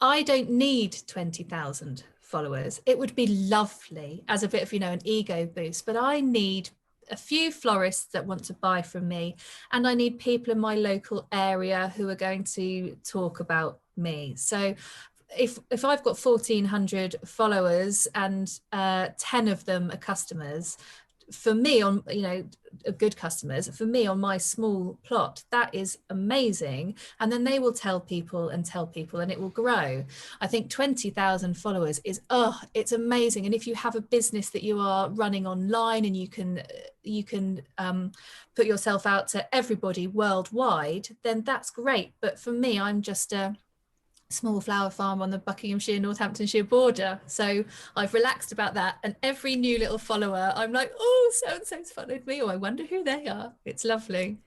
I don't need 20,000 followers. It would be lovely as a bit of, an ego boost, but I need a few florists that want to buy from me, and I need people in my local area who are going to talk about me. So if I've got 1,400 followers and 10 of them are customers, for me on, good customers, for me on my small plot, that is amazing. And then they will tell people and it will grow. I think 20,000 followers is, it's amazing. And if you have a business that you are running online and you can put yourself out to everybody worldwide, then that's great. But for me, I'm just a small flower farm on the Buckinghamshire Northamptonshire border, so I've relaxed about that, and every new little follower I'm like, oh, so and so's followed me, or I wonder who they are. It's lovely.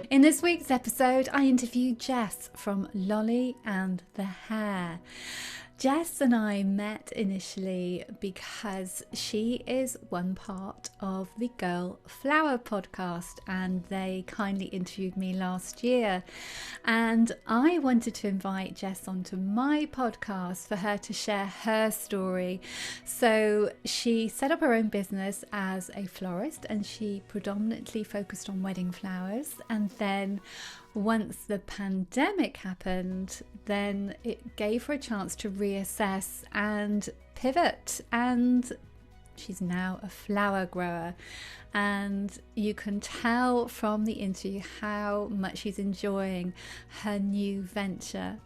In this week's episode, I interviewed Jess from Lolly the Hare. Jess and I met initially because she is one part of the Girl Flower podcast, and they kindly interviewed me last year. And I wanted to invite Jess onto my podcast for her to share her story. So she set up her own business as a florist, and she predominantly focused on wedding flowers. And then once the pandemic happened, then it gave her a chance to reassess and pivot, and she's now a flower grower. And you can tell from the interview how much she's enjoying her new venture.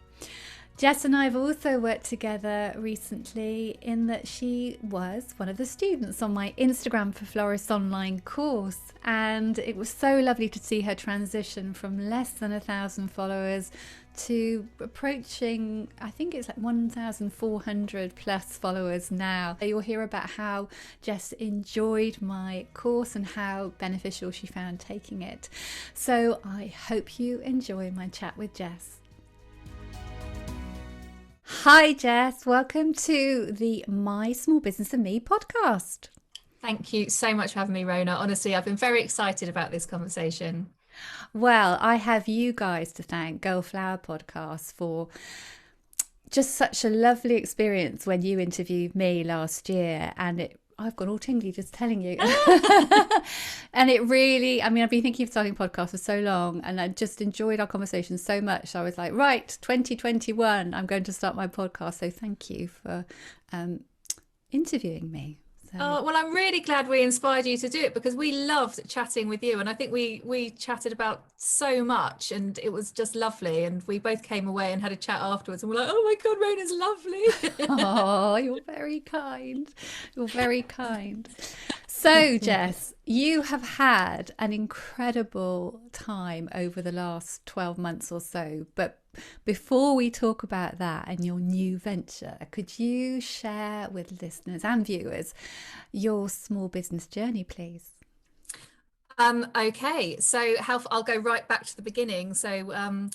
Jess and I have also worked together recently in that she was one of the students on my Instagram for Florist online course, and it was so lovely to see her transition from less than 1,000 followers to approaching, I think it's like 1,400 plus followers now. You'll hear about how Jess enjoyed my course and how beneficial she found taking it. So I hope you enjoy my chat with Jess. Hi Jess, welcome to the My Small Business and Me podcast. Thank you so much for having me, Rona. Honestly, I've been very excited about this conversation. Well, I have you guys to thank, Girl Flower Podcast, for just such a lovely experience when you interviewed me last year, and I've got all tingly just telling you. And it really, I've been thinking of starting podcasts for so long, and I just enjoyed our conversation so much. So I was like, right, 2021, I'm going to start my podcast. So thank you for interviewing me. So. Oh, well, I'm really glad we inspired you to do it, because we loved chatting with you, and I think we chatted about so much, and it was just lovely, and we both came away and had a chat afterwards, and we're like, oh my God, Rona's lovely. Oh, you're very kind. You're very kind. So, Jess, you have had an incredible time over the last 12 months or so, but before we talk about that and your new venture, could you share with listeners and viewers your small business journey, please? Okay, so I'll go right back to the beginning. So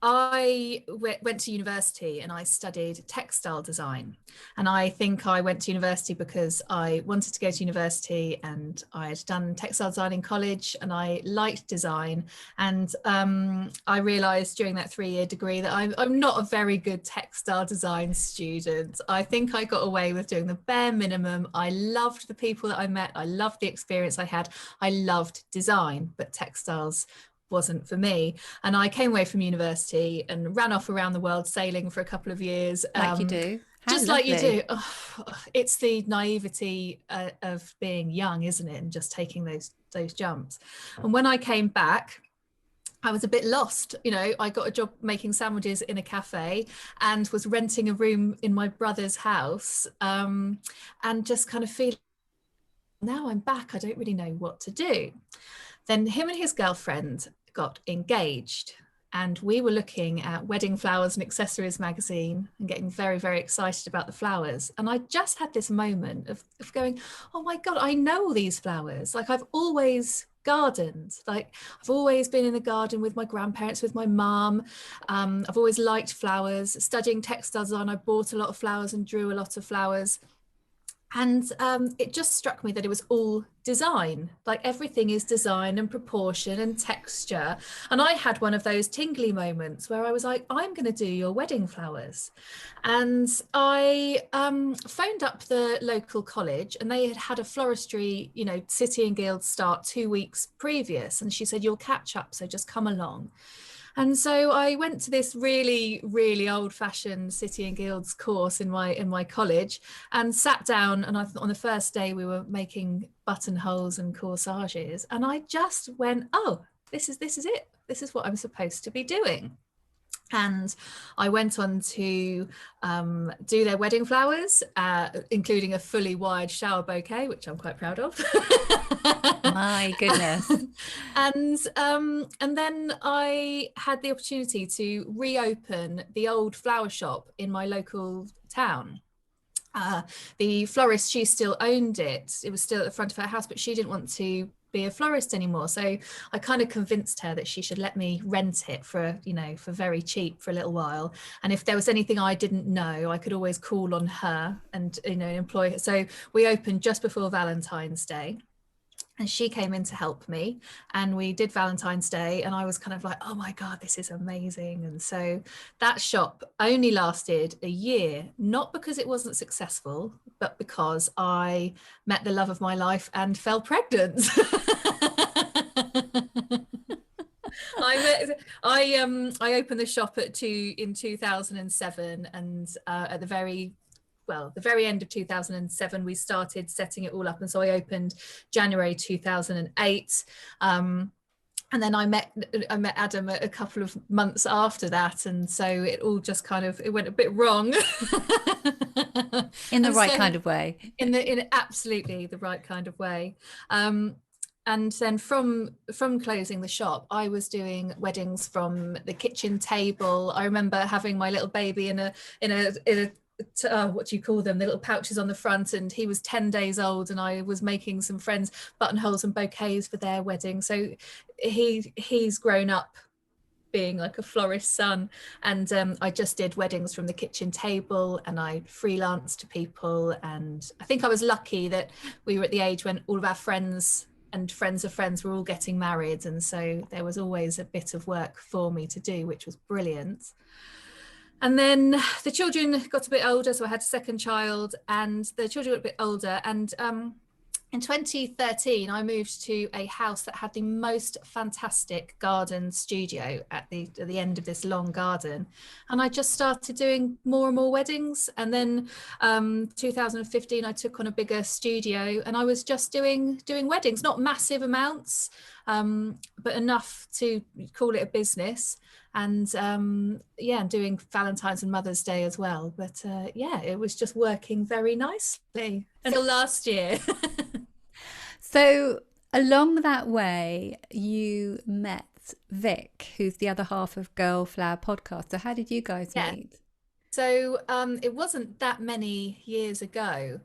I went to university and I studied textile design, and I think I went to university because I wanted to go to university, and I had done textile design in college and I liked design, and I realized during that 3-year degree that I'm not a very good textile design student. I think I got away with doing the bare minimum. I loved the people that I met, I loved the experience I had, I loved design, but textiles wasn't for me. And I came away from university and ran off around the world sailing for a couple of years. Like you do. How just lovely. Like you do. Oh, it's the naivety of being young, isn't it? And just taking those jumps. And when I came back, I was a bit lost. I got a job making sandwiches in a cafe and was renting a room in my brother's house, and just kind of feeling, now I'm back, I don't really know what to do. Then him and his girlfriend got engaged, and we were looking at Wedding Flowers and Accessories magazine and getting very, very excited about the flowers. And I just had this moment of going, oh my God, I know all these flowers. Like, I've always gardened. Like, I've always been in the garden with my grandparents, with my mum. I've always liked flowers. Studying textile design, I bought a lot of flowers and drew a lot of flowers. And it just struck me that it was all design, like everything is design and proportion and texture. And I had one of those tingly moments where I was like, I'm going to do your wedding flowers. And I phoned up the local college, and they had a floristry, City and Guilds start 2 weeks previous. And she said, you'll catch up, so just come along. And so I went to this really, really old-fashioned City and Guilds course in my college, and sat down. And on the first day, we were making buttonholes and corsages, and I just went, "Oh, this is it. This is what I'm supposed to be doing." And I went on to do their wedding flowers, including a fully wired shower bouquet, which I'm quite proud of. My goodness. And then I had the opportunity to reopen the old flower shop in my local town. The florist, she still owned it. It was still at the front of her house, but she didn't want to be a florist anymore. So I kind of convinced her that she should let me rent it for very cheap for a little while. And if there was anything I didn't know, I could always call on her and, employ her. So we opened just before Valentine's Day. And she came in to help me, and we did Valentine's Day, and I was kind of like, oh my God, this is amazing. And so that shop only lasted a year, not because it wasn't successful, but because I met the love of my life and fell pregnant. I opened the shop in 2007, and at the very end of 2007, we started setting it all up. And so I opened January 2008. And then I met Adam a couple of months after that. And so it all just it went a bit wrong. In the right kind of way. In absolutely the right kind of way. And then from closing the shop, I was doing weddings from the kitchen table. I remember having my little baby in a what do you call them, the little pouches on the front, and he was 10 days old, and I was making some friends buttonholes and bouquets for their wedding. So he's grown up being like a florist son, and I just did weddings from the kitchen table, and I freelanced to people. And I think I was lucky that we were at the age when all of our friends and friends of friends were all getting married, and so there was always a bit of work for me to do, which was brilliant. And then the children got a bit older, so I had a second child, and the children got a bit older. And in 2013, I moved to a house that had the most fantastic garden studio at the end of this long garden. And I just started doing more and more weddings. And then 2015, I took on a bigger studio, and I was just doing weddings, not massive amounts, but enough to call it a business. And doing Valentine's and Mother's Day as well. But it was just working very nicely until last year. So along that way, you met Vic, who's the other half of Girl Flower Podcast. So how did you guys meet? So it wasn't that many years ago.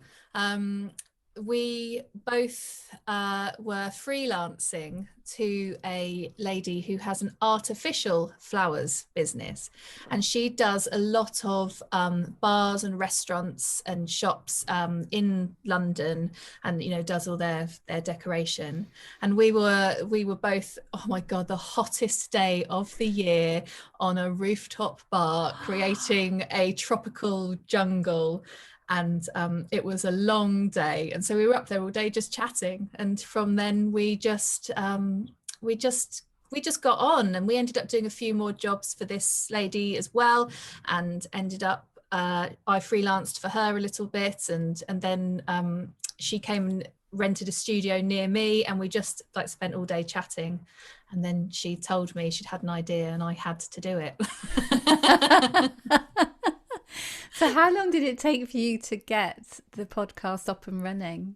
We both were freelancing to a lady who has an artificial flowers business, and she does a lot of bars and restaurants and shops in London, and does all their decoration. And we were both, oh my God, the hottest day of the year on a rooftop bar creating a tropical jungle. And it was a long day, and so we were up there all day just chatting. And from then we just got on, and we ended up doing a few more jobs for this lady as well, and ended up I freelanced for her a little bit, and then she came and rented a studio near me, and we just spent all day chatting. And then she told me she'd had an idea, and I had to do it. So how long did it take for you to get the podcast up and running?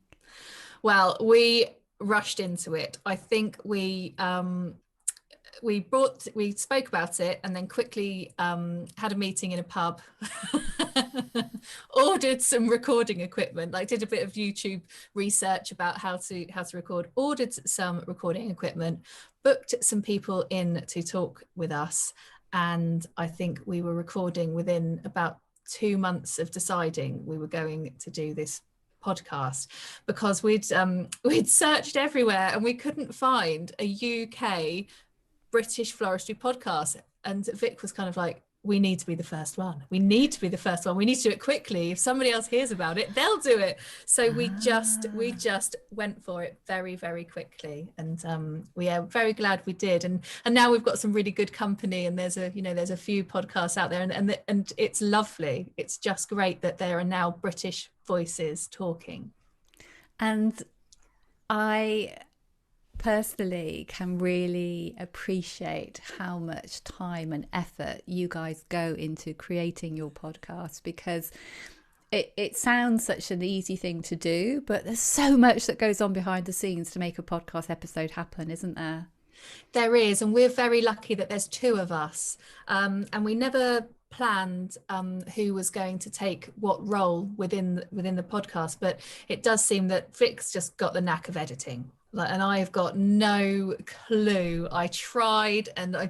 Well, we rushed into it. I think we spoke about it, and then quickly had a meeting in a pub, ordered some recording equipment, did a bit of YouTube research about how to record, ordered some recording equipment, booked some people in to talk with us. And I think we were recording within about 2 months of deciding we were going to do this podcast, because we'd searched everywhere and we couldn't find a UK British floristry podcast. And Vic was kind of like, we need to be the first one. We need to be the first one. We need to do it quickly. If somebody else hears about it, they'll do it. So we just went for it very, very quickly. And we are very glad we did. And now we've got some really good company, and there's a few podcasts out there, and it's lovely. It's just great that there are now British voices talking. And I personally can really appreciate how much time and effort you guys go into creating your podcast, because it sounds such an easy thing to do, but there's so much that goes on behind the scenes to make a podcast episode happen, isn't there? There is, and we're very lucky that there's two of us, and we never planned who was going to take what role within the podcast, but it does seem that Vic's just got the knack of editing. And I've got no clue. I tried and I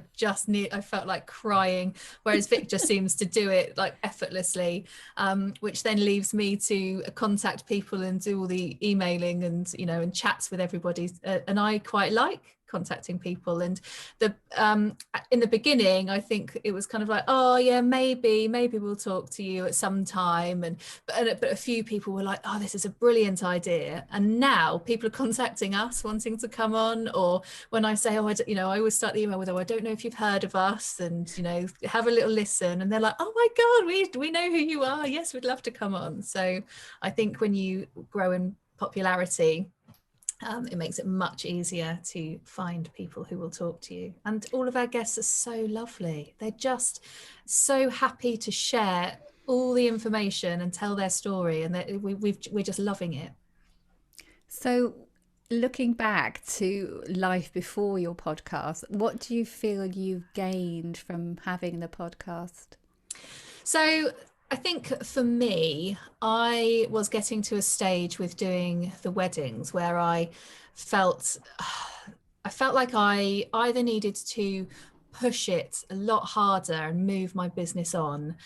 felt like crying, whereas Vic just seems to do it like effortlessly, which then leaves me to contact people and do all the emailing and and chats with everybody, and I quite like contacting people. And in the beginning, I think it was kind of like, oh yeah, maybe we'll talk to you at some time, but a few people were like, oh, this is a brilliant idea. And now people are contacting us wanting to come on, or when I say, I always start the email with, oh, I don't know if you've heard of us, and have a little listen, and they're like, oh my god, we know who you are, yes, we'd love to come on. So I think when you grow in popularity, it makes it much easier to find people who will talk to you. And all of our guests are so lovely. They're just so happy to share all the information and tell their story, and we're just loving it. So looking back to life before your podcast, what do you feel you've gained from having the podcast? So I think for me, I was getting to a stage with doing the weddings where I felt like I either needed to push it a lot harder and move my business on,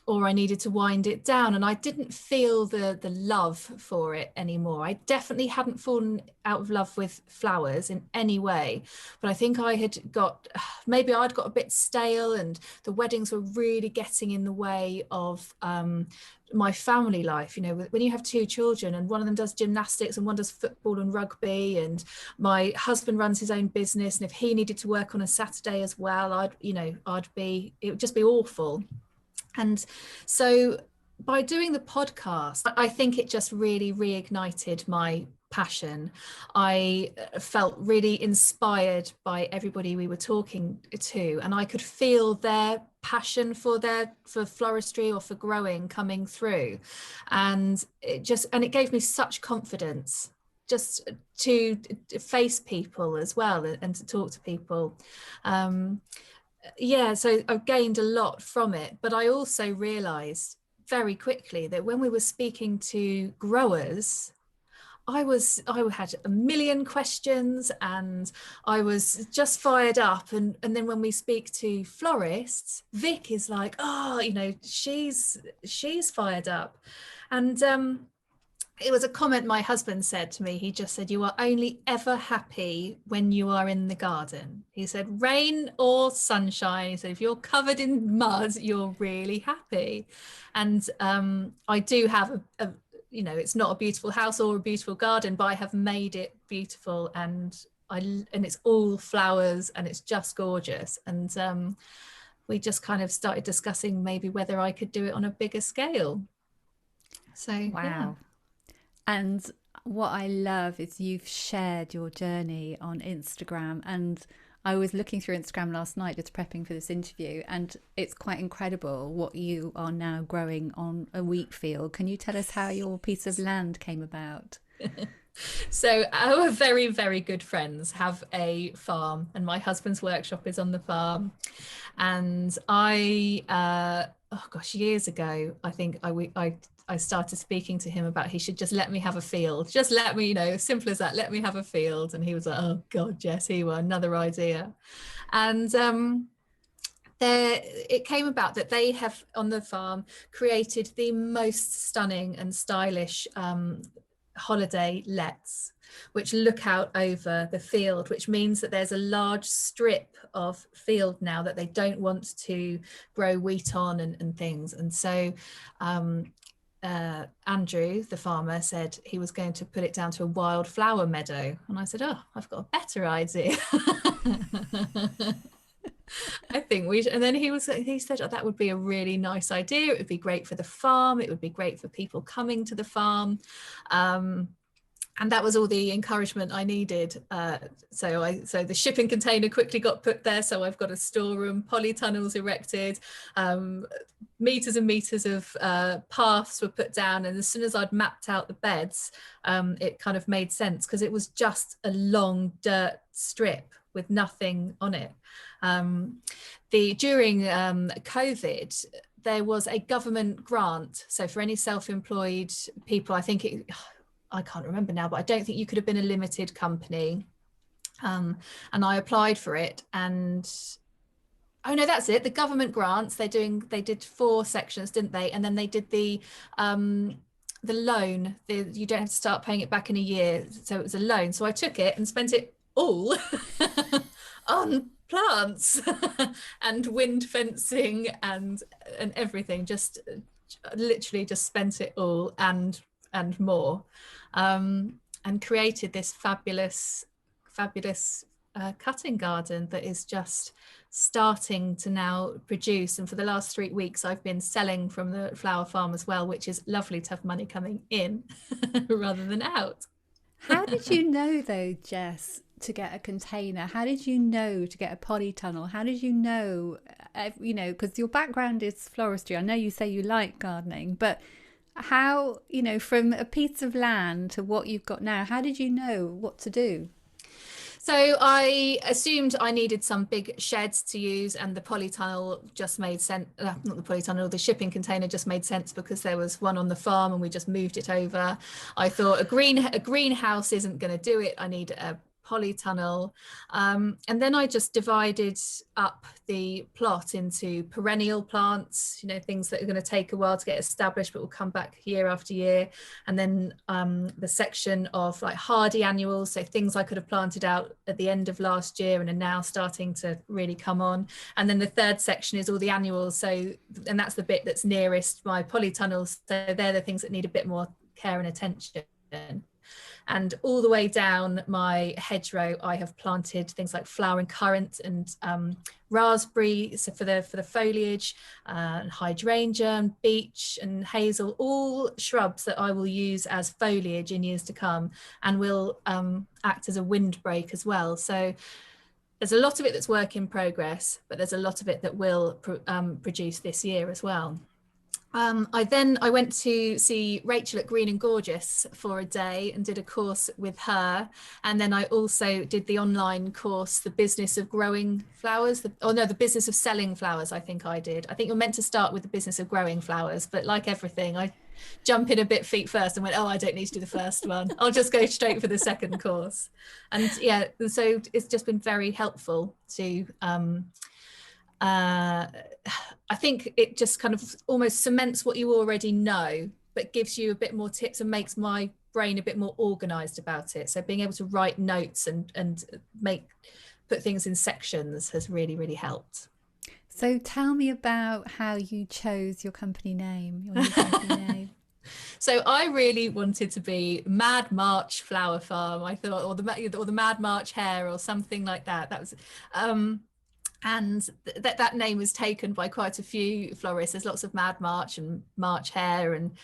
or I needed to wind it down, and I didn't feel the love for it anymore. I definitely hadn't fallen out of love with flowers in any way, but I think maybe I'd got a bit stale, and the weddings were really getting in the way of my family life. When you have two children and one of them does gymnastics and one does football and rugby, and my husband runs his own business, and if he needed to work on a Saturday as well, it would just be awful. And so by doing the podcast, I think it just really reignited my passion. I felt really inspired by everybody we were talking to, and I could feel their passion for floristry or for growing coming through, and it gave me such confidence just to face people as well and to talk to people. So I've gained a lot from it, but I also realized very quickly that when we were speaking to growers, I had a million questions and I was just fired up, and then when we speak to florists, Vic is like, oh, she's fired up. And it was a comment my husband said to me. He just said, you are only ever happy when you are in the garden. He said, rain or sunshine. He said, if you're covered in mud, you're really happy. And I do have it's not a beautiful house or a beautiful garden, but I have made it beautiful, and it's all flowers and it's just gorgeous. And we just kind of started discussing maybe whether I could do it on a bigger scale. So, wow. Yeah. And what I love is you've shared your journey on Instagram, and I was looking through Instagram last night just prepping for this interview, and it's quite incredible what you are now growing on a wheat field. Can you tell us how your piece of land came about? So our very, very good friends have a farm, and my husband's workshop is on the farm. And years ago, I think I started speaking to him about he should just let me have a field. Just let me, simple as that, let me have a field. And he was like, oh God, Jess, another idea. And it came about that they have on the farm created the most stunning and stylish holiday lets, which look out over the field, which means that there's a large strip of field now that they don't want to grow wheat on and things. And so Andrew, the farmer, said he was going to put it down to a wildflower meadow. And I said, oh, I've got a better idea. I think we should. And then he said, oh, that would be a really nice idea. It would be great for the farm. It would be great for people coming to the farm. And that was all the encouragement I needed. So the shipping container quickly got put there. So I've got a storeroom, polytunnels erected, meters and meters of paths were put down. And as soon as I'd mapped out the beds, it kind of made sense, because it was just a long dirt strip with nothing on it. During COVID, there was a government grant. So for any self-employed people, I can't remember now, but I don't think you could have been a limited company. And I applied for it, and oh no, that's it. The government grants, they did 4 sections, didn't they? And then they did the loan. You don't have to start paying it back in a year. So it was a loan. So I took it and spent it all on plants and wind fencing and everything. Just literally just spent it all and more, and created this fabulous cutting garden that is just starting to now produce. And for the last 3 weeks I've been selling from the flower farm as well, which is lovely to have money coming in rather than out. How did you know though, Jess, to get a container? How did you know to get a polytunnel? How did you know, because your background is floristry. I know you say you like gardening, but how, from a piece of land to what you've got now, how did you know what to do? So I assumed I needed some big sheds to use, and the polytunnel just made sense. Not the polytunnel, the shipping container just made sense because there was one on the farm and we just moved it over. I thought a greenhouse isn't going to do it. I need a polytunnel. And then I just divided up the plot into perennial plants, things that are going to take a while to get established but will come back year after year. And then the section of like hardy annuals, so things I could have planted out at the end of last year and are now starting to really come on. And then the third section is all the annuals, and that's the bit that's nearest my polytunnels, so they're the things that need a bit more care and attention. And all the way down my hedgerow, I have planted things like flowering currant and raspberry, so for the foliage, and hydrangea and beech and hazel, all shrubs that I will use as foliage in years to come, and will act as a windbreak as well. So there's a lot of it that's work in progress, but there's a lot of it that will produce this year as well. I went to see Rachel at Green and Gorgeous for a day and did a course with her. And then I also did the online course, The Business of Growing Flowers. The Business of Selling Flowers, I think I did. I think you're meant to start with the business of growing flowers, but like everything, I jump in a bit feet first and went, oh, I don't need to do the first one. I'll just go straight for the second course. And yeah, so it's just been very helpful to I think it just kind of almost cements what you already know, but gives you a bit more tips and makes my brain a bit more organized about it. So being able to write notes and put things in sections has really, really helped. So tell me about how you chose your company name, your new company name. So I really wanted to be Mad March Flower Farm, I thought, or the Mad March Hare or something like that. That was and that name was taken by quite a few florists. There's lots of Mad March and March Hare, and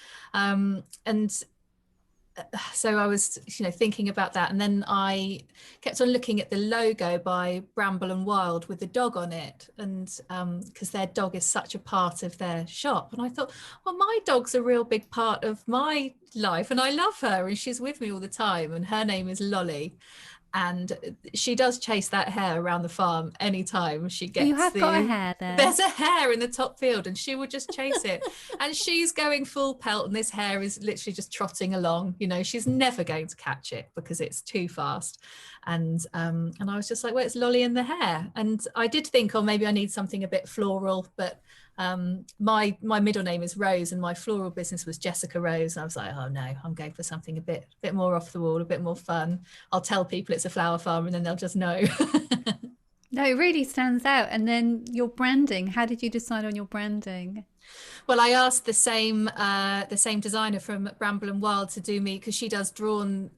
so I was thinking about that, and then I kept on looking at the logo by Bramble and Wild with the dog on it, and because their dog is such a part of their shop, and I thought, well, my dog's a real big part of my life and I love her and she's with me all the time, and her name is Lolly. And she does chase that hare around the farm anytime she You gets have got a hare there. there's a hare in the top field, and she would just chase it. And she's going full pelt, and this hare is literally just trotting along. You know, she's never going to catch it because it's too fast. And I was just like, well, it's Lolly and the Hare. And I did think, oh, maybe I need something a bit floral, but my middle name is Rose, and my floral business was Jessica Rose. And I was like, oh no, I'm going for something a bit more off the wall, a bit more fun. I'll tell people it's a flower farm, and then they'll just know. No, it really stands out. And then your branding, how did you decide on your branding? Well, I asked the same designer from Bramble and Wild to do me, because she does drawn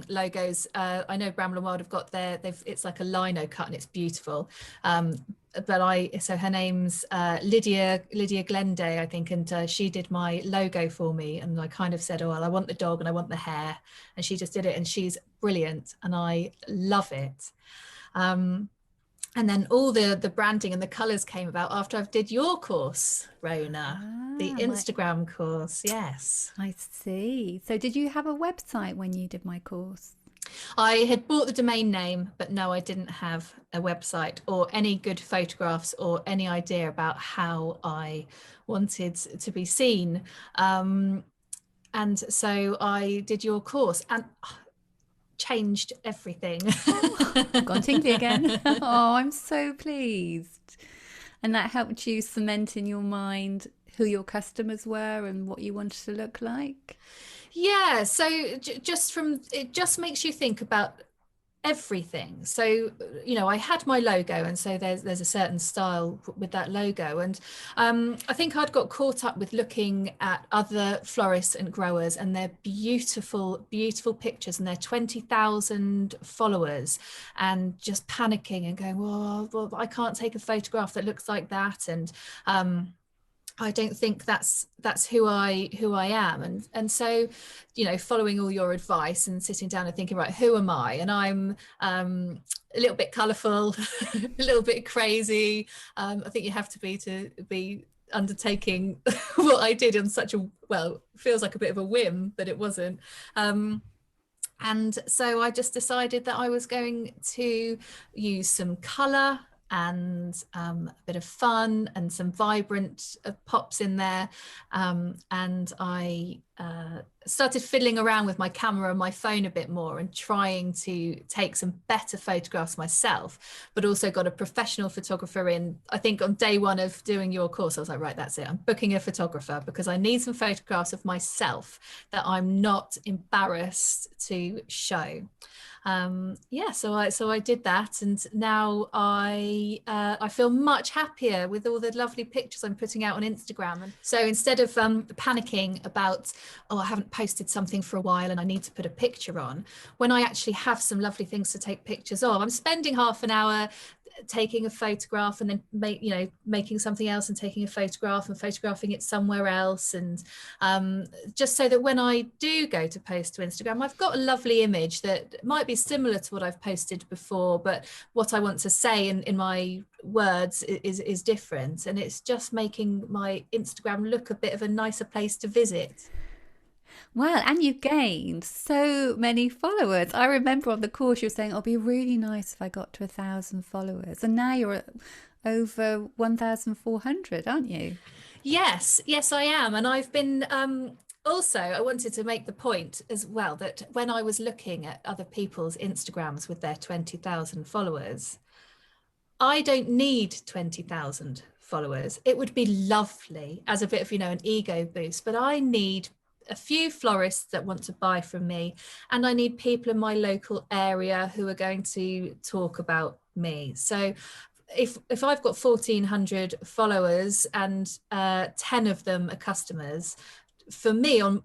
logos. I know Bramble and Wild have got it's like a lino cut, and it's beautiful. So her name's Lydia Glenday, I think, and she did my logo for me. And I kind of said, oh, well, I want the dog and I want the hare, and she just did it, and she's brilliant, and I love it. And then all the branding and the colours came about after I did your course, Rona, the Instagram course. Yes. I see. So did you have a website when you did my course? I had bought the domain name, but no, I didn't have a website or any good photographs or any idea about how I wanted to be seen. And so I did your course, and changed everything. I've gone tingly again. Oh, I'm so pleased. And that helped you cement in your mind who your customers were and what you wanted to look like? Yeah, so it just makes you think about everything. So, you know, I had my logo, and so there's a certain style with that logo, and I think I'd got caught up with looking at other florists and growers and their beautiful pictures and their 20,000 followers, and just panicking and going, well, I can't take a photograph that looks like that, and I don't think that's who I am, and so, you know, following all your advice and sitting down and thinking, right, who am I? And I'm a little bit colourful, a little bit crazy. I think you have to be undertaking what I did on such a, well, feels like a bit of a whim, but it wasn't. And so I just decided that I was going to use some colour and a bit of fun and some vibrant pops in there, and I started fiddling around with my camera and my phone a bit more and trying to take some better photographs myself, but also got a professional photographer in. I think on day one of doing your course, I was like, right, that's it, I'm booking a photographer, because I need some photographs of myself that I'm not embarrassed to show. So I did that, and now I feel much happier with all the lovely pictures I'm putting out on Instagram. And so instead of panicking about, oh, I haven't posted something for a while and I need to put a picture on, when I actually have some lovely things to take pictures of, I'm spending half an hour taking a photograph and then making something else and taking a photograph and photographing it somewhere else, and just so that when I do go to post to Instagram, I've got a lovely image that might be similar to what I've posted before, but what I want to say in my words is different, and it's just making my Instagram look a bit of a nicer place to visit. Well, and you've gained so many followers. I remember on the course you were saying, oh, it'd be really nice if I got to 1,000 followers. And now you're at over 1,400, aren't you? Yes, I am. And I've been also, I wanted to make the point as well that when I was looking at other people's Instagrams with their 20,000 followers, I don't need 20,000 followers. It would be lovely as a bit of, an ego boost, but I need a few florists that want to buy from me, and I need people in my local area who are going to talk about me. So if I've got 1,400 followers and 10 of them are customers, for me on,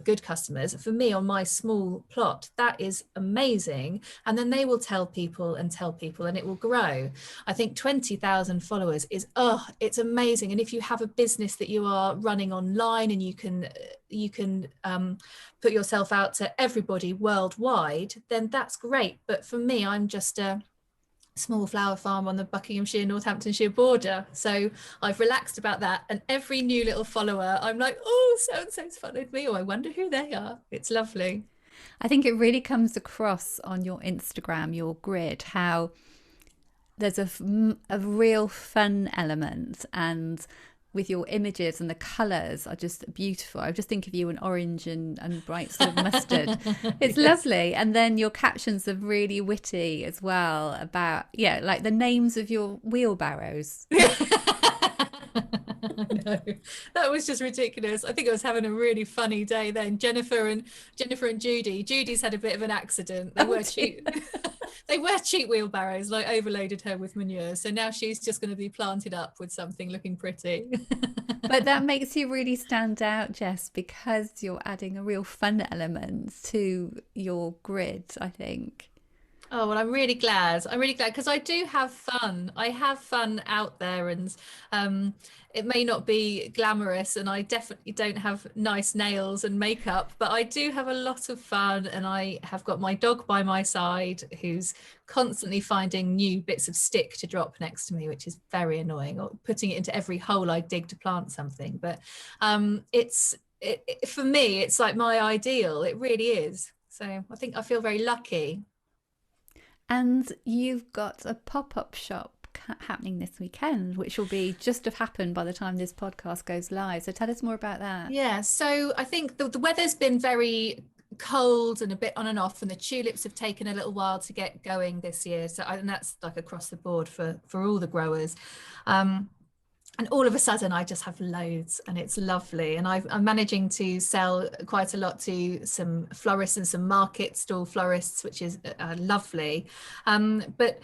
good customers, for me on my small plot, that is amazing. And then they will tell people and it will grow. I think 20,000 followers is, it's amazing. And if you have a business that you are running online and you can put yourself out to everybody worldwide, then that's great. But for me, I'm just a small flower farm on the Buckinghamshire Northamptonshire border, so I've relaxed about that, and every new little follower I'm like, oh, so and so's followed me, or I wonder who they are. It's lovely. I think it really comes across on your Instagram, your grid, how there's a real fun element, and with your images, and the colours are just beautiful. I just think of you in orange and bright sort of mustard. It's Yes. lovely. And then your captions are really witty as well, about, yeah, like the names of your wheelbarrows. I know. That was just ridiculous. I think I was having a really funny day then. Jennifer and Judy. Judy's had a bit of an accident. They Oh were dear. cheap. They were cheap wheelbarrows, like overloaded her with manure. So now she's just going to be planted up with something looking pretty. But that makes you really stand out, Jess, because you're adding a real fun element to your grid, I think. Oh, well, I'm really glad. I'm really glad because I do have fun. I have fun out there, and um, it may not be glamorous, and I definitely don't have nice nails and makeup, but I do have a lot of fun. And I have got my dog by my side who's constantly finding new bits of stick to drop next to me, which is very annoying, or putting it into every hole I dig to plant something. But for me, it's like my ideal. It really is. So I think I feel very lucky. And you've got a pop-up shop happening this weekend, which will be just have happened by the time this podcast goes live. So tell us more about that. Yeah, so I think the weather's been very cold and a bit on and off, and the tulips have taken a little while to get going this year. So and that's like across the board for all the growers. And all of a sudden I just have loads, and it's lovely. And I'm managing to sell quite a lot to some florists and some market stall florists, which is lovely. But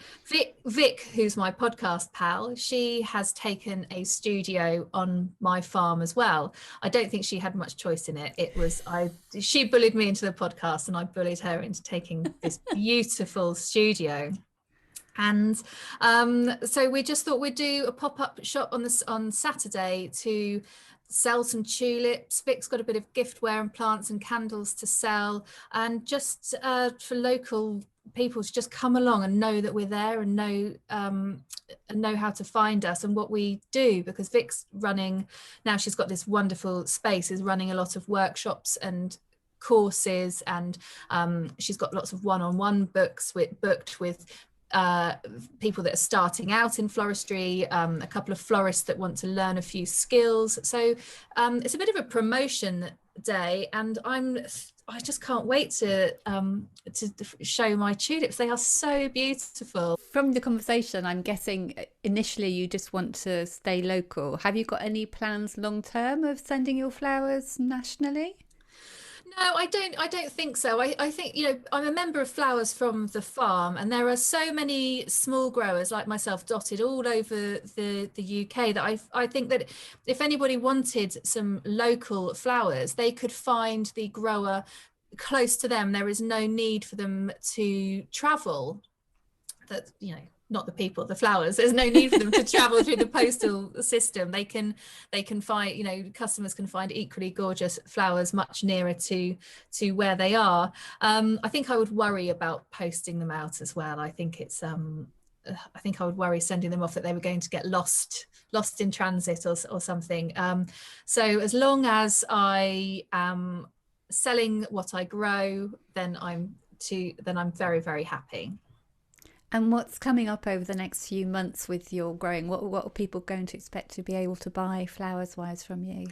Vic, who's my podcast pal, she has taken a studio on my farm as well. I don't think she had much choice in it. She bullied me into the podcast, and I bullied her into taking this beautiful studio. And so we just thought we'd do a pop-up shop on Saturday to sell some tulips. Vic's got a bit of giftware and plants and candles to sell, and just for local people to just come along and know that we're there, and know how to find us and what we do, because Vic's running now. She's got this wonderful space, is running a lot of workshops and courses, and she's got lots of one-on-one booked with people that are starting out in floristry, a couple of florists that want to learn a few skills. So it's a bit of a promotion day, and I just can't wait to show my tulips. They are so beautiful. From the conversation, I'm guessing initially you just want to stay local. Have you got any plans long term of sending your flowers nationally? No, I don't think so. I think, I'm a member of Flowers from the Farm, and there are so many small growers like myself dotted all over the UK that I think that if anybody wanted some local flowers, they could find the grower close to them. There is no need for them to travel. That, not the people, the flowers. There's no need for them to travel through the postal system. They can find, customers can find equally gorgeous flowers much nearer to where they are. I think I would worry about posting them out as well. I think I would worry sending them off, that they were going to get lost in transit or something. So as long as I am selling what I grow, then I'm very, very happy. And what's coming up over the next few months with your growing? What are people going to expect to be able to buy flowers-wise from you?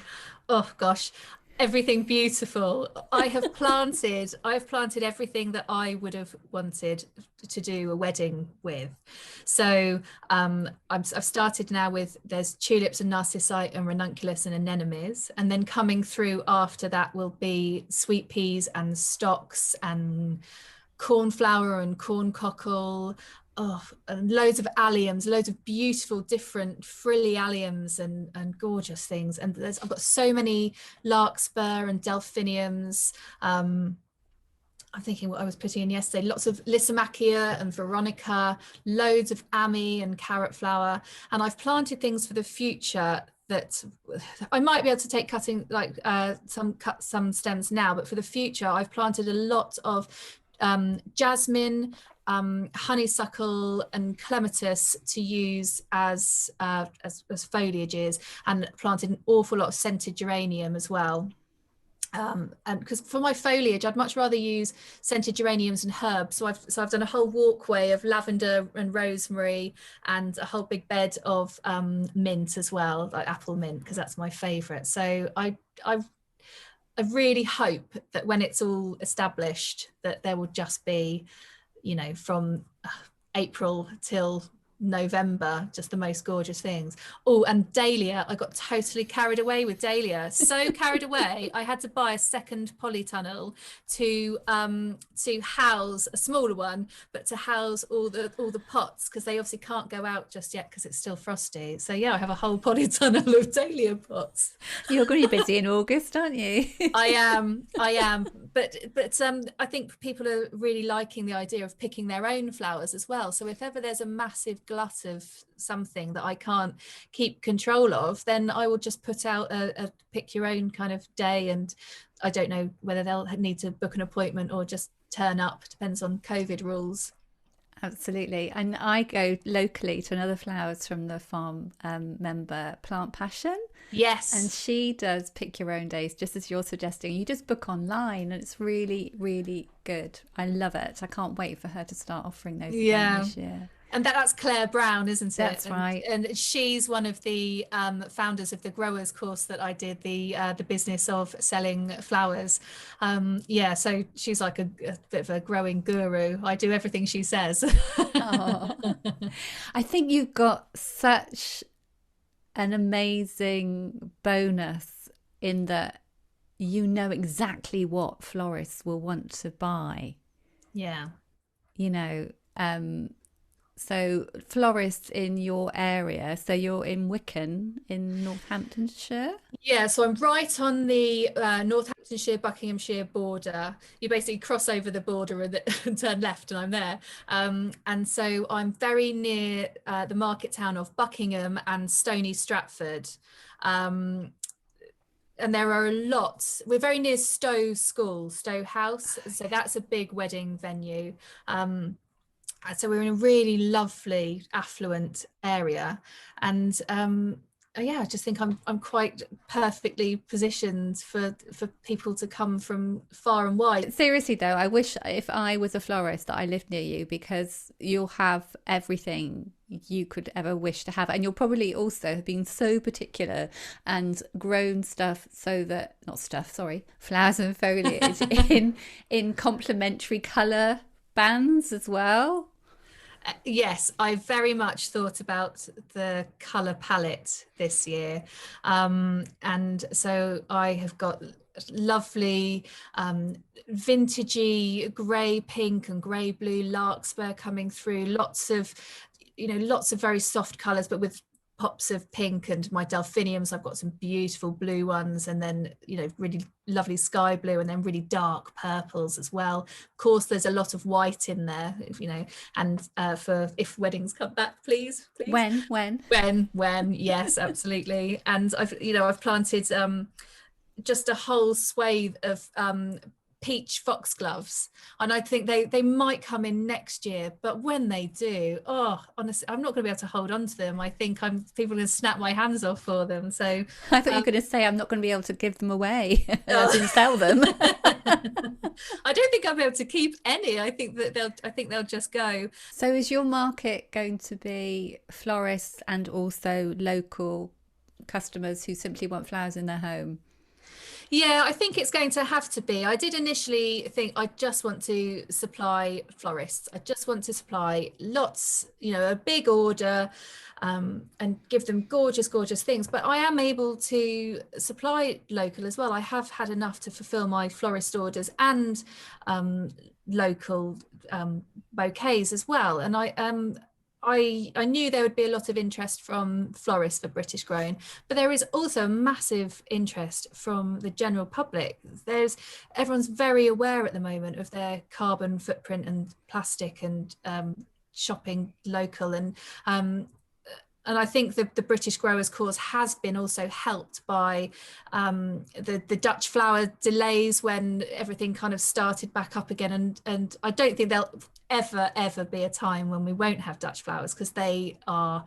Oh gosh, everything beautiful. I've planted everything that I would have wanted to do a wedding with. So I've started now with, there's tulips and narcissi and ranunculus and anemones, and then coming through after that will be sweet peas and stocks and cornflower and corn cockle, and loads of alliums, loads of beautiful different frilly alliums and gorgeous things. And I've got so many larkspur and delphiniums. I'm thinking what I was putting in yesterday, lots of Lysimachia and Veronica, loads of Ami and carrot flower. And I've planted things for the future that I might be able to take cutting, like cut some stems now, but for the future I've planted a lot of jasmine, honeysuckle and clematis to use as foliages, and planted an awful lot of scented geranium as well. And because for my foliage, I'd much rather use scented geraniums and herbs. So I've done a whole walkway of lavender and rosemary, and a whole big bed of mint as well, like apple mint, because that's my favourite. So I really hope that when it's all established, that there will just be, from April till November, just the most gorgeous things. Oh, and dahlia, I got totally carried away with dahlia. So carried away, I had to buy a second polytunnel to house a smaller one, but to house all the pots, because they obviously can't go out just yet because it's still frosty. So yeah, I have a whole polytunnel of dahlia pots. You're going to be busy in August, aren't you? I am, but I think people are really liking the idea of picking their own flowers as well. So if ever there's a massive glut of something that I can't keep control of, then I will just put out a pick your own kind of day, and I don't know whether they'll need to book an appointment or just turn up, depends on COVID rules. Absolutely. And I go locally to another flowers from the farm member, Plant Passion. Yes. And she does pick your own days, just as you're suggesting. You just book online, and it's really, really good. I love it. I can't wait for her to start offering those again this year. And that's Claire Brown, isn't it? That's right. And she's one of the founders of the growers course that I did, the business of selling flowers. So she's like a bit of a growing guru. I do everything she says. Oh. I think you've got such an amazing bonus in that you know exactly what florists will want to buy. Yeah. So florists in your area, so you're in Wicken in Northamptonshire? Yeah, so I'm right on the Northamptonshire, Buckinghamshire border. You basically cross over the border and turn left, and I'm there. And so I'm very near the market town of Buckingham and Stony Stratford. And there are a lot. We're very near Stowe School, Stowe House. So that's a big wedding venue. So we're in a really lovely, affluent area, and I just think I'm quite perfectly positioned for people to come from far and wide. Seriously though, I wish if I was a florist that I lived near you, because you'll have everything you could ever wish to have, and you'll probably also have been so particular and grown flowers and foliage in complementary colour bands as well. Yes, I very much thought about the colour palette this year. And so I have got lovely vintagey grey pink and grey blue larkspur coming through, lots of very soft colours, but with pops of pink, and my delphiniums, I've got some beautiful blue ones, and then really lovely sky blue, and then really dark purples as well. Of course, there's a lot of white in there, and for if weddings come back, please. When Yes, absolutely. And I've planted just a whole swathe of peach foxgloves, and I think they might come in next year, but when they do, honestly, I'm not going to be able to hold on to them. I think people are going to snap my hands off for them. So I thought you were going to say I'm not going to be able to give them away. I didn't sell them. I don't think I'll be able to keep any. I think they'll just go. So is your market going to be florists and also local customers who simply want flowers in their home? Yeah, I think it's going to have to be. I did initially think I just want to supply florists. I just want to supply lots, a big order, and give them gorgeous, gorgeous things. But I am able to supply local as well. I have had enough to fulfill my florist orders and local bouquets as well. And I knew there would be a lot of interest from florists for British grown, but there is also a massive interest from the general public. Everyone's very aware at the moment of their carbon footprint and plastic, and shopping local, and I think the British Growers Course has been also helped by the Dutch flower delays when everything kind of started back up again. And I don't think there'll ever be a time when we won't have Dutch flowers, because they are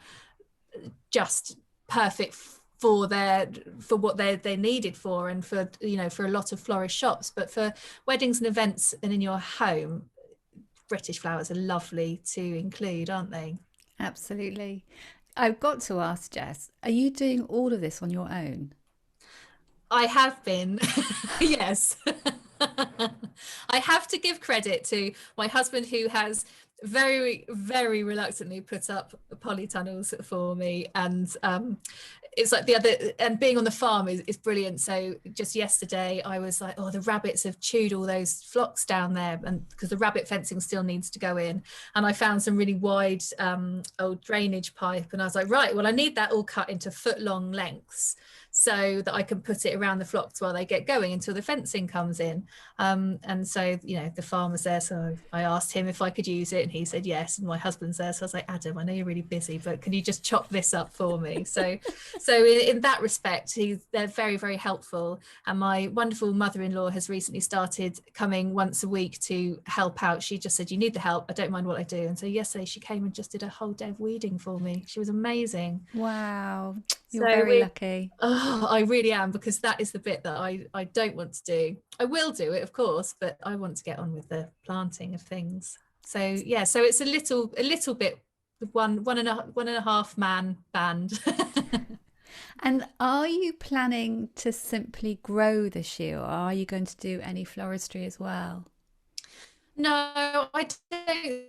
just perfect for what they're needed for, and for, you know, for a lot of florist shops. But for weddings and events and in your home, British flowers are lovely to include, aren't they? Absolutely. I've got to ask, Jess, are you doing all of this on your own? I have been. Yes. I have to give credit to my husband, who has very, very reluctantly put up polytunnels for me. And it's like the other, and being on the farm is brilliant. So just yesterday I was like, oh, the rabbits have chewed all those flocks down there, and because the rabbit fencing still needs to go in. And I found some really wide old drainage pipe, and I was like, right, well, I need that all cut into foot-long lengths so that I can put it around the flocks while they get going until the fencing comes in. And so, you know, the farmer's there, so I asked him if I could use it, and he said yes. And my husband's there, so I was like, Adam, I know you're really busy, but can you just chop this up for me? So in that respect, they're very, very helpful. And my wonderful mother-in-law has recently started coming once a week to help out. She just said, you need the help, I don't mind what I do. And so yesterday she came and just did a whole day of weeding for me. She was amazing. Wow, you're So very lucky. oh, I really am, because that is the bit that I don't want to do. I will do it, of course, but I want to get on with the planting of things. So yeah, so it's a little bit one and a half man band. And are you planning to simply grow this year, or are you going to do any floristry as well? No, I don't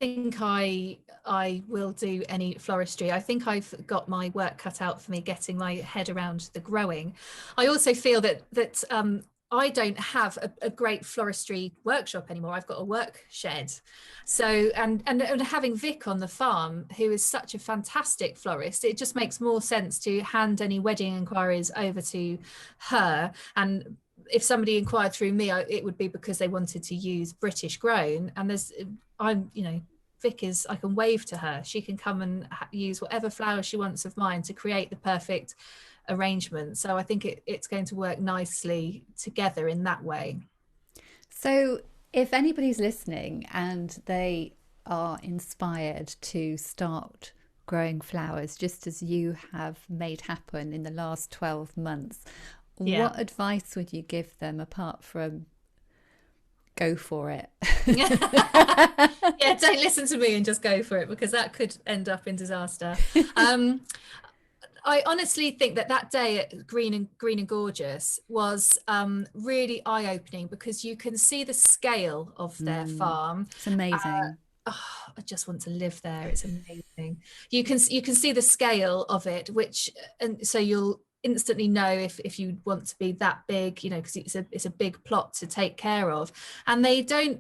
think I will do any floristry. I think I've got my work cut out for me getting my head around the growing. I also feel that I don't have a great floristry workshop anymore. I've got a work shed. So and having Vic on the farm, who is such a fantastic florist, it just makes more sense to hand any wedding inquiries over to her. And if somebody inquired through me, it would be because they wanted to use British grown. And you know, Vic is, I can wave to her. She can come and use whatever flower she wants of mine to create the perfect arrangement. So I think it's going to work nicely together in that way. So, if anybody's listening and they are inspired to start growing flowers just as you have made happen in the last 12 months, Yeah. what advice would you give them apart from go for it? Yeah, don't listen to me and just go for it, because that could end up in disaster. I honestly think that day at Green and Gorgeous was really eye-opening, because you can see the scale of their farm. It's amazing. Oh, I just want to live there. It's amazing. You can see the scale of it, and so you'll instantly know if you want to be that big, you know, because it's a big plot to take care of. And they don't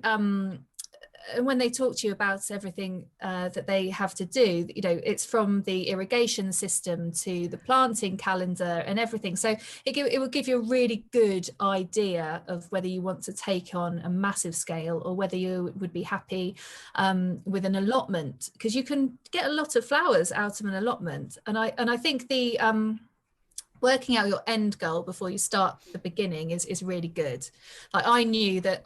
and when they talk to you about everything that they have to do, you know, it's from the irrigation system to the planting calendar and everything. So it will give you a really good idea of whether you want to take on a massive scale or whether you would be happy with an allotment, because you can get a lot of flowers out of an allotment. And I think the working out your end goal before you start the beginning is really good. Like, I knew that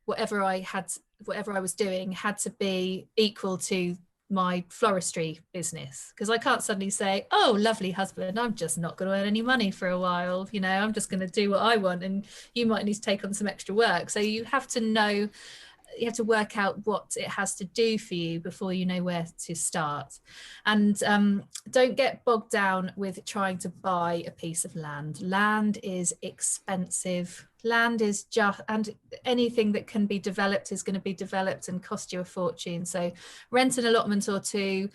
whatever I was doing had to be equal to my floristry business, because I can't suddenly say, oh, lovely husband, I'm just not going to earn any money for a while, you know, I'm just going to do what I want, and you might need to take on some extra work. So you have to work out what it has to do for you before you know where to start. And don't get bogged down with trying to buy a piece of land. Land is expensive. Land is and anything that can be developed is going to be developed and cost you a fortune. So rent an allotment or two.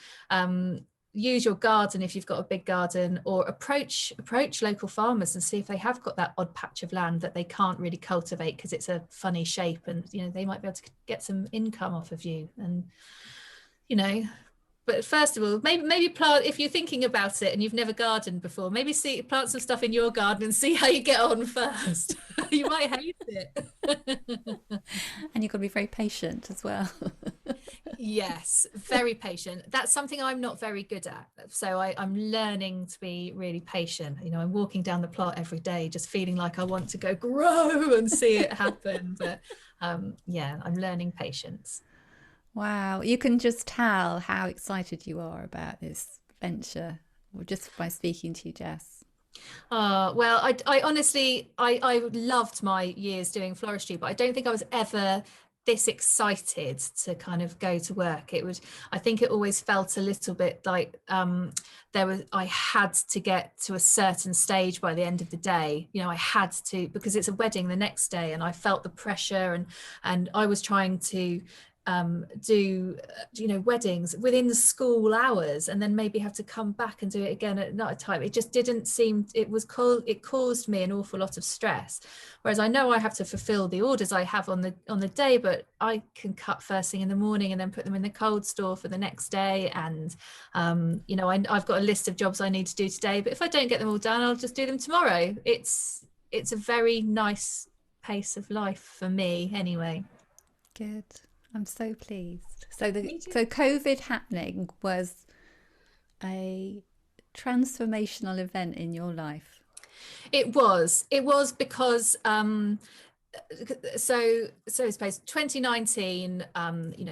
Use your garden if you've got a big garden, or approach local farmers and see if they have got that odd patch of land that they can't really cultivate because it's a funny shape, and you know, they might be able to get some income off of you. And you know, but first of all, maybe plant, if you're thinking about it and you've never gardened before, maybe plant some stuff in your garden and see how you get on first. You might hate it. And you've got to be very patient as well. Yes, very patient. That's something I'm not very good at. So I'm learning to be really patient. You know, I'm walking down the plot every day just feeling like I want to go grow and see it happen. But yeah, I'm learning patience. Wow, you can just tell how excited you are about this venture. or just by speaking to you, Jess? Well, I honestly, I loved my years doing floristry, but I don't think I was ever this excited to kind of go to work. I think it always felt a little bit like I had to get to a certain stage by the end of the day. You know, I had to, because it's a wedding the next day, and I felt the pressure, and I was trying to do weddings within the school hours, and then maybe have to come back and do it again at night time. It just didn't seem, it caused me an awful lot of stress, whereas I know I have to fulfill the orders I have on the day, but I can cut first thing in the morning and then put them in the cold store for the next day. And I've got a list of jobs I need to do today, but if I don't get them all done, I'll just do them tomorrow. It's a very nice pace of life for me anyway. Good. I'm so pleased. So COVID happening was a transformational event in your life. It was because so I suppose 2019,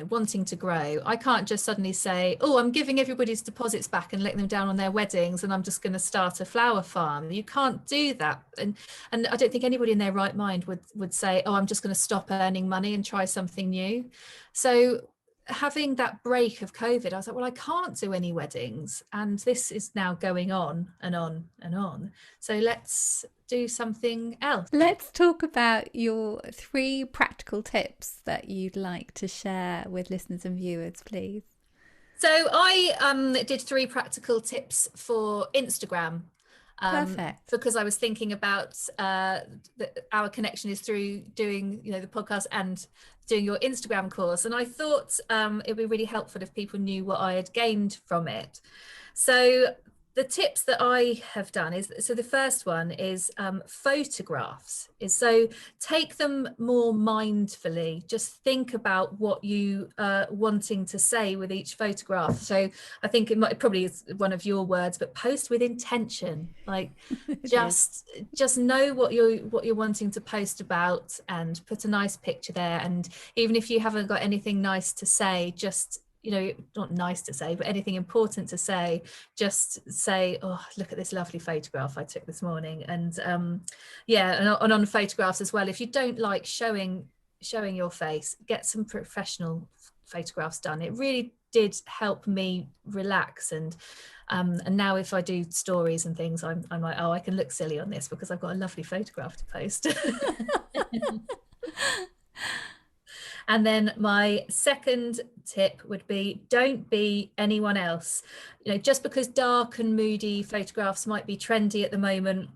wanting to grow, I can't just suddenly say, oh, I'm giving everybody's deposits back and letting them down on their weddings, and I'm just going to start a flower farm. You can't do that. And I don't think anybody in their right mind would say, oh, I'm just going to stop earning money and try something new. So having that break of COVID, I was like, well, I can't do any weddings, and this is now going on and on and on. So let's do something else. Let's talk about your 3 practical tips that you'd like to share with listeners and viewers, please. So I did 3 practical tips for Instagram. Perfect. Because I was thinking about our connection is through doing, the podcast and doing your Instagram course. And I thought it'd be really helpful if people knew what I had gained from it. So the tips that I have done is, so the first one is photographs. So take them more mindfully. Just think about what you are wanting to say with each photograph. So I think it probably is one of your words, but post with intention. Like just know what you're wanting to post about, and put a nice picture there. And even if you haven't got anything nice to say, just not nice to say, but anything important to say, just say, oh, look at this lovely photograph I took this morning. And and on photographs as well, if you don't like showing your face, get some professional photographs done. It really did help me relax. And now if I do stories and things, I'm like, oh, I can look silly on this because I've got a lovely photograph to post. And then my second tip would be, don't be anyone else. Just because dark and moody photographs might be trendy at the moment,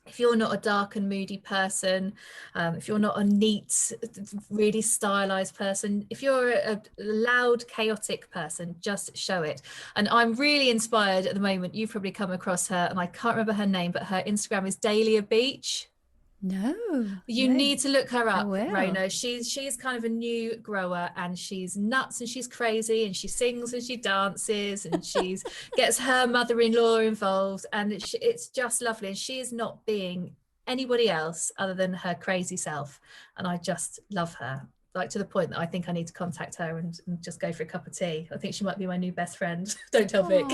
if you're not a dark and moody person, if you're not a neat, really stylized person, if you're a loud, chaotic person, just show it. And I'm really inspired at the moment. You've probably come across her, and I can't remember her name, but her Instagram is Dahlia Beach. No, you need to look her up, Rona. She's kind of a new grower, and she's nuts and she's crazy, and she sings and she dances, and she's gets her mother-in-law involved, and it's just lovely. And she is not being anybody else other than her crazy self, and I just love her, like to the point that I think I need to contact her and just go for a cup of tea. I think she might be my new best friend. Don't tell Vic.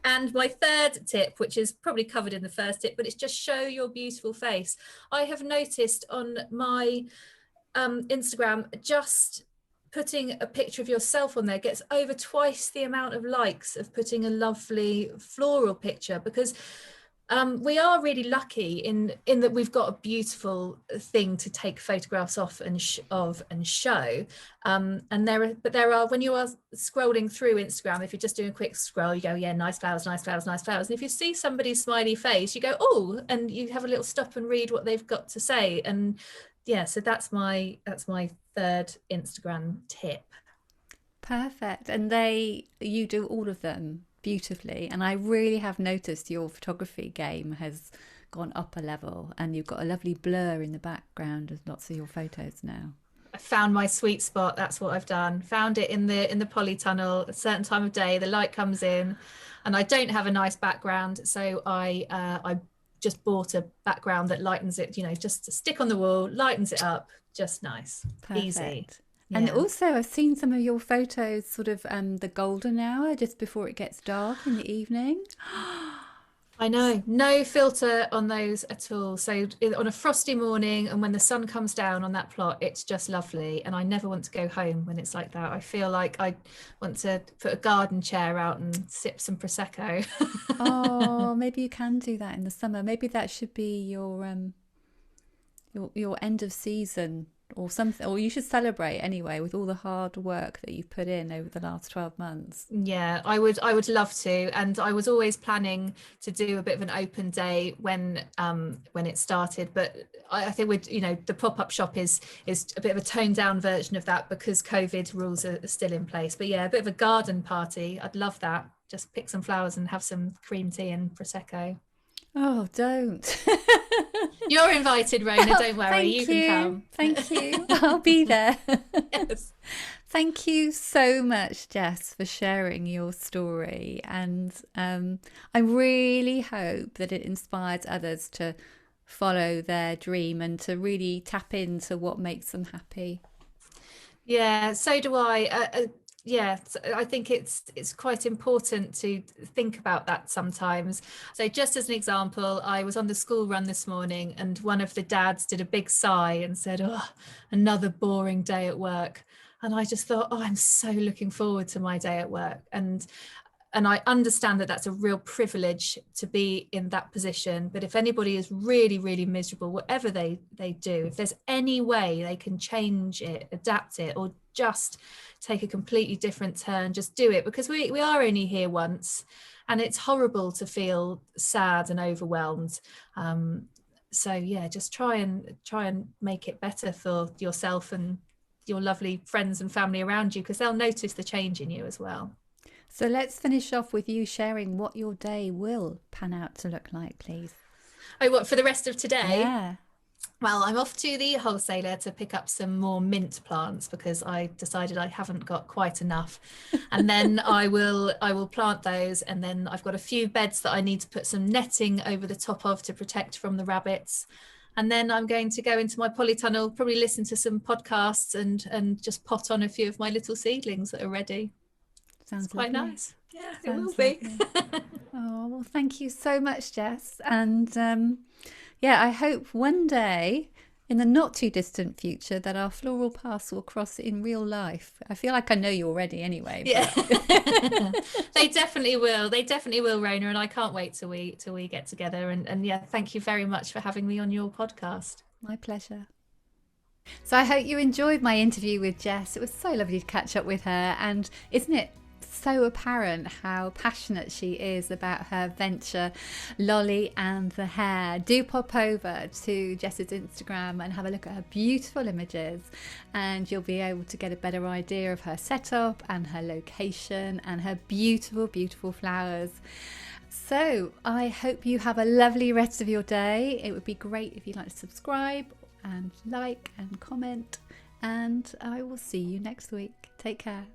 And my third tip, which is probably covered in the first tip, but it's just show your beautiful face. I have noticed on my Instagram, just putting a picture of yourself on there gets over twice the amount of likes of putting a lovely floral picture, because we are really lucky in that we've got a beautiful thing to take photographs off and show. And there are when you are scrolling through Instagram, if you're just doing a quick scroll, you go, yeah, nice flowers, nice flowers, nice flowers. And if you see somebody's smiley face, you go, oh, and you have a little stop and read what they've got to say. And yeah, so that's my third Instagram tip. Perfect. And you do all of them beautifully, and I really have noticed your photography game has gone up a level, and you've got a lovely blur in the background of lots of your photos now. I found my sweet spot. That's what I've done. Found it in the polytunnel. A certain time of day, the light comes in, and I don't have a nice background, so I just bought a background that lightens it. Just to stick on the wall, lightens it up, just nice. Perfect. Easy. And also I've seen some of your photos, sort of the golden hour just before it gets dark in the evening. I know, no filter on those at all. So on a frosty morning and when the sun comes down on that plot, it's just lovely. And I never want to go home when it's like that. I feel like I want to put a garden chair out and sip some Prosecco. Oh, maybe you can do that in the summer. Maybe that should be your end of season or something, or you should celebrate anyway with all the hard work that you've put in over the last 12 months. Yeah, I would love to. And I was always planning to do a bit of an open day when it started, but I think the pop-up shop is a bit of a toned down version of that because COVID rules are still in place. But yeah, a bit of a garden party, I'd love that. Just pick some flowers and have some cream tea and Prosecco. Oh, don't. You're invited, Rona, don't worry. Thank you can come. Thank you. I'll be there. Yes. Thank you so much, Jess, for sharing your story. And I really hope that it inspires others to follow their dream and to really tap into what makes them happy. Yeah, so do I. Yeah, I think it's quite important to think about that sometimes. So just as an example, I was on the school run this morning and one of the dads did a big sigh and said, "Oh, another boring day at work." And I just thought, oh, I'm so looking forward to my day at work. And I understand that that's a real privilege to be in that position. But if anybody is really, really miserable, whatever they do, if there's any way they can change it, adapt it, or just take a completely different turn, just do it, because we are only here once and it's horrible to feel sad and overwhelmed. So yeah, just try and make it better for yourself and your lovely friends and family around you, because they'll notice the change in you as well. So let's finish off with you sharing what your day will pan out to look like, please. Oh, what, for the rest of today? Yeah. Well, I'm off to the wholesaler to pick up some more mint plants because I decided I haven't got quite enough. And then I will plant those. And then I've got a few beds that I need to put some netting over the top of to protect from the rabbits. And then I'm going to go into my polytunnel, probably listen to some podcasts and just pot on a few of my little seedlings that are ready. Sounds quite lovely. Nice. Yeah, it will be. Oh, well, thank you so much, Jess. And yeah, I hope one day in the not too distant future that our floral paths will cross in real life. I feel like I know you already anyway. Yeah. They definitely will. They definitely will, Rona, and I can't wait till we get together. And yeah, thank you very much for having me on your podcast. My pleasure. So I hope you enjoyed my interview with Jess. It was so lovely to catch up with her, and isn't it so apparent how passionate she is about her venture, Lolly and the Hare. Do pop over to Jess's Instagram and have a look at her beautiful images, and you'll be able to get a better idea of her setup and her location and her beautiful, beautiful flowers. So I hope you have a lovely rest of your day. It would be great if you'd like to subscribe and like and comment, and I will see you next week. Take care.